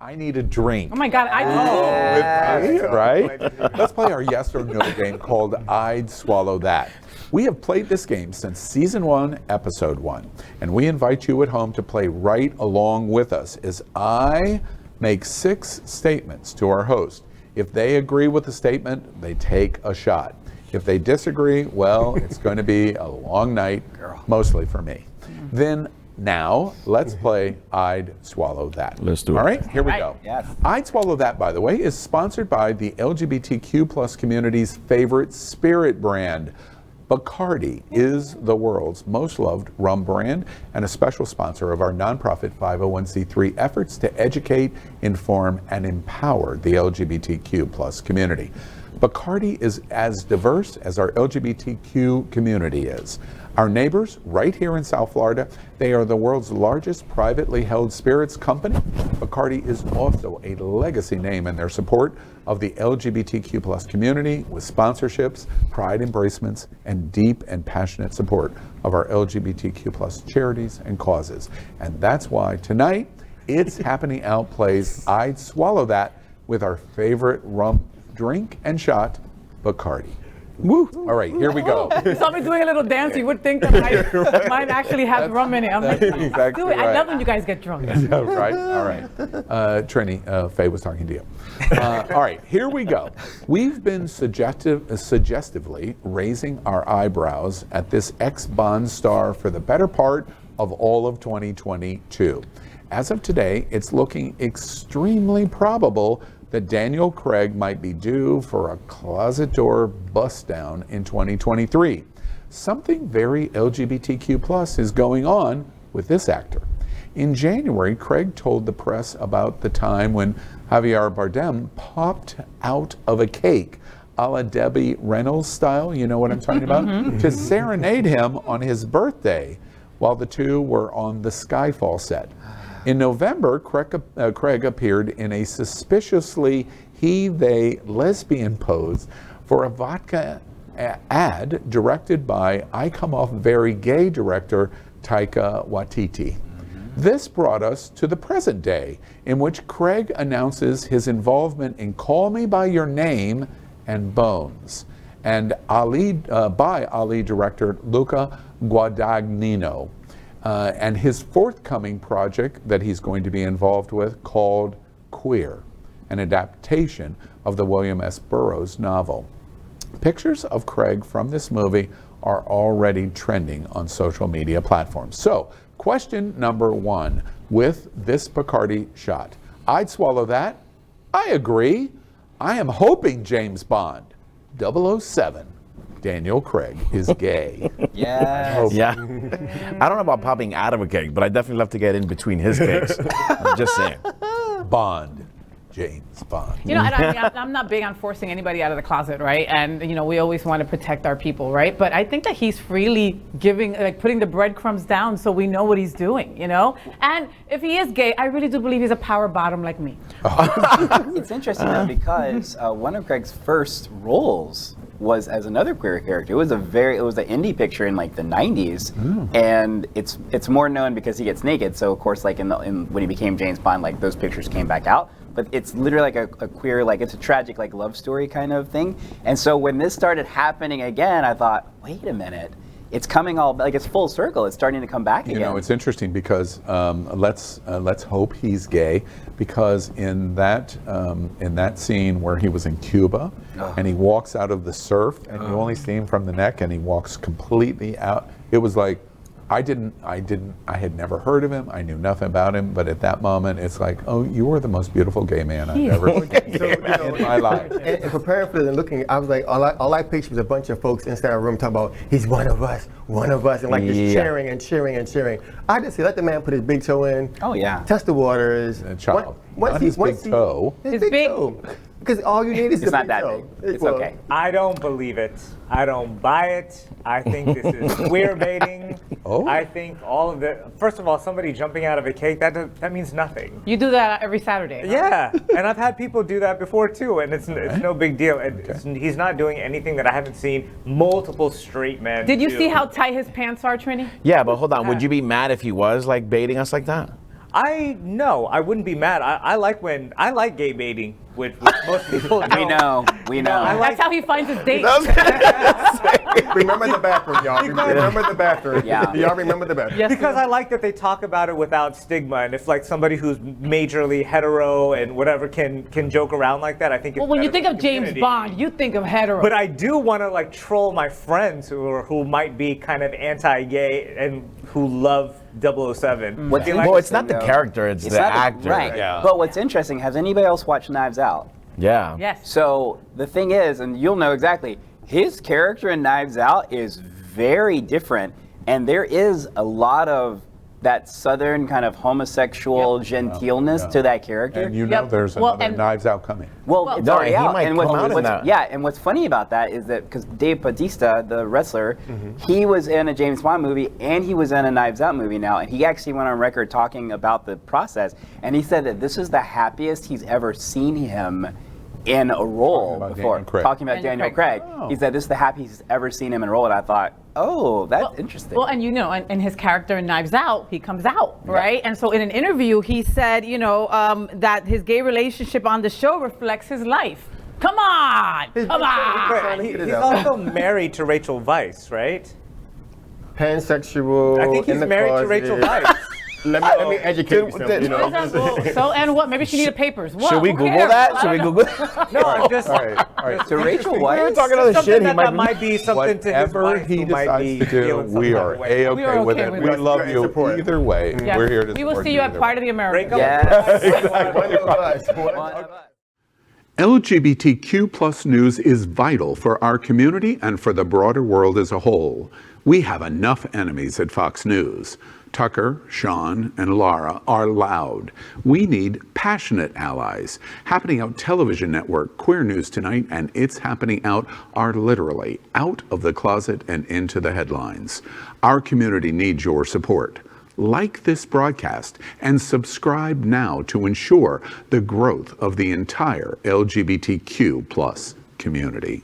I need a drink. Oh my God, Right? Let's play our yes or no game called I'd Swallow That. We have played this game since season 1, episode 1, and we invite you at home to play right along with us as I make 6 statements to our host. If they agree with the statement, they take a shot. If they disagree, well, it's going to be a long night, mostly for me. Then now, let's play I'd Swallow That. Let's do it. All right, here we go. Yes. I'd Swallow That, by the way, is sponsored by the LGBTQ plus community's favorite spirit brand. Bacardi is the world's most loved rum brand and a special sponsor of our nonprofit 501c3 efforts to educate, inform, and empower the LGBTQ plus community. Bacardi is as diverse as our LGBTQ community is. Our neighbors right here in South Florida, they are the world's largest privately held spirits company. Bacardi is also a legacy name in their support of the LGBTQ plus community with sponsorships, pride embracements, and deep and passionate support of our LGBTQ plus charities and causes. And that's why tonight, It's Happening Out plays I'd Swallow That with our favorite rum drink and shot, Bacardi. Woo! All right, here we go. You saw me doing a little dance. You would think that mine actually has rum in it. I'm like, exactly do it. I right. love when you guys get drunk. Right, all right. Trini, Faye was talking to you. All right, here we go. We've been suggestively raising our eyebrows at this ex-Bond star for the better part of all of 2022. As of today, it's looking extremely probable that Daniel Craig might be due for a closet door bust down in 2023. Something very LGBTQ plus is going on with this actor. In January, Craig told the press about the time when Javier Bardem popped out of a cake, a la Debbie Reynolds style, you know what I'm talking about, to serenade him on his birthday while the two were on the Skyfall set. In November, Craig appeared in a suspiciously he-they lesbian pose for a vodka ad directed by I Come Off Very Gay director Taika Waititi. This brought us to the present day, in which Craig announces his involvement in Call Me By Your Name and Bones, and by Ali director Luca Guadagnino. And his forthcoming project that he's going to be involved with called Queer, an adaptation of the William S. Burroughs novel. Pictures of Craig from this movie are already trending on social media platforms. So, question number 1 with this Bacardi shot. I'd swallow that. I agree. I am hoping James Bond 007 Daniel Craig is gay. Yes. Yeah. I don't know about popping out of a cake, but I definitely love to get in between his cakes. I'm just saying. Bond. James Bond. You know, and I'm not big on forcing anybody out of the closet, right? And, you know, we always want to protect our people, right? But I think that he's freely giving, like putting the breadcrumbs down so we know what he's doing, you know? And if he is gay, I really do believe he's a power bottom like me. It's interesting though, because one of Craig's first roles was as another queer character. It was an indie picture in like the 90s, and it's more known because he gets naked. So of course, like when he became James Bond, like those pictures came back out. But it's literally like a queer, like it's a tragic like love story kind of thing. And so when this started happening again, I thought, wait a minute, it's coming all like it's full circle. It's starting to come back again. You know, it's interesting because let's hope he's gay, because in that scene where he was in Cuba and he walks out of the surf and you only see him from the neck and he walks completely out. It was like I had never heard of him. I knew nothing about him, but at that moment, it's like, oh, you are the most so, in my life. And preparing for this and looking, I was like, all I pictured was a bunch of folks inside a room talking about, he's one of us, and like just cheering and cheering and cheering. I just say, let the man put his big toe in. Oh yeah. Test the waters. Child, his big toe. His big toe. Because all you need is It's the not big that toe. big. It's okay. I don't believe it. I don't buy it. I think this is queer baiting. Oh. I think all of the. First of all, somebody jumping out of a cake, that means nothing. You do that every Saturday. Huh? Yeah, and I've had people do that before too, and it's no big deal. He's not doing anything that I haven't seen multiple straight men Did you do. see how tight his pants are, Trini? Yeah, but hold on. Would you be mad if he was like baiting us like that? No, I wouldn't be mad. I like gay baiting, which most people don't. We know. I like- That's how he finds his dates. Remember the bathroom, y'all. Remember the bathroom. Yeah. Y'all remember the bathroom. Yes, Because I like that they talk about it without stigma, and if like somebody who's majorly hetero and whatever can joke around like that, I think. It's Well, when you better think for of the James community. Bond, you think of hetero. But I do want to like troll my friends who might be kind of anti-gay and who love 007. What's Be like, Well, it's not the though, character, it's the not actor. Right. Yeah. But what's interesting, has anybody else watched Knives Out? Yeah. Yes. So the thing is, and you'll know exactly, his character in Knives Out is very different, and there is a lot of that southern kind of homosexual genteelness to that character. And you know Yep. there's Well, another and- Knives Out coming. Well, Well, it's No, already he out. might And come out in that. Yeah, and what's funny about that is that because Dave Bautista, the wrestler, he was in a James Bond movie and he was in a Knives Out movie now, and he actually went on record talking about the process, and he said that this is the happiest he's ever seen him in a role about before. Daniel Craig. Talking about Daniel Daniel Craig. Craig. He said this is the happiest he's ever seen him in a role, and I thought, oh, that's interesting. Well, and you know, and his character in Knives Out, he comes out, right? And so in an interview, he said, that his gay relationship on the show reflects his life. Come on! Come on! He's also married to Rachel Weisz, right? Pansexual. I think he's in the married to closet. Rachel Weisz. Let me educate you something. So, and what? Maybe she needed papers. What? Should we Who Google cares? that? I Should we don't know. Google that? No, I'm just. All right. to Rachel We were Weisz? talking other Something shit. He that might be something to his Whatever wife he who might decides be to do, feeling some we kind are of way. We are A-okay with okay it. with We it. love Great you support. either way. Yeah. We're here to We will support see you at either Pride way. of the Break Americas. up. One of us. One of us. LGBTQ plus news is vital for our community and for the broader world as a whole. We have enough enemies at Fox News. Tucker, Sean, and Laura are loud. We need passionate allies. Happening Out Television Network, Queer News Tonight, and It's Happening Out are literally out of the closet and into the headlines. Our community needs your support. Like this broadcast and subscribe now to ensure the growth of the entire LGBTQ plus community.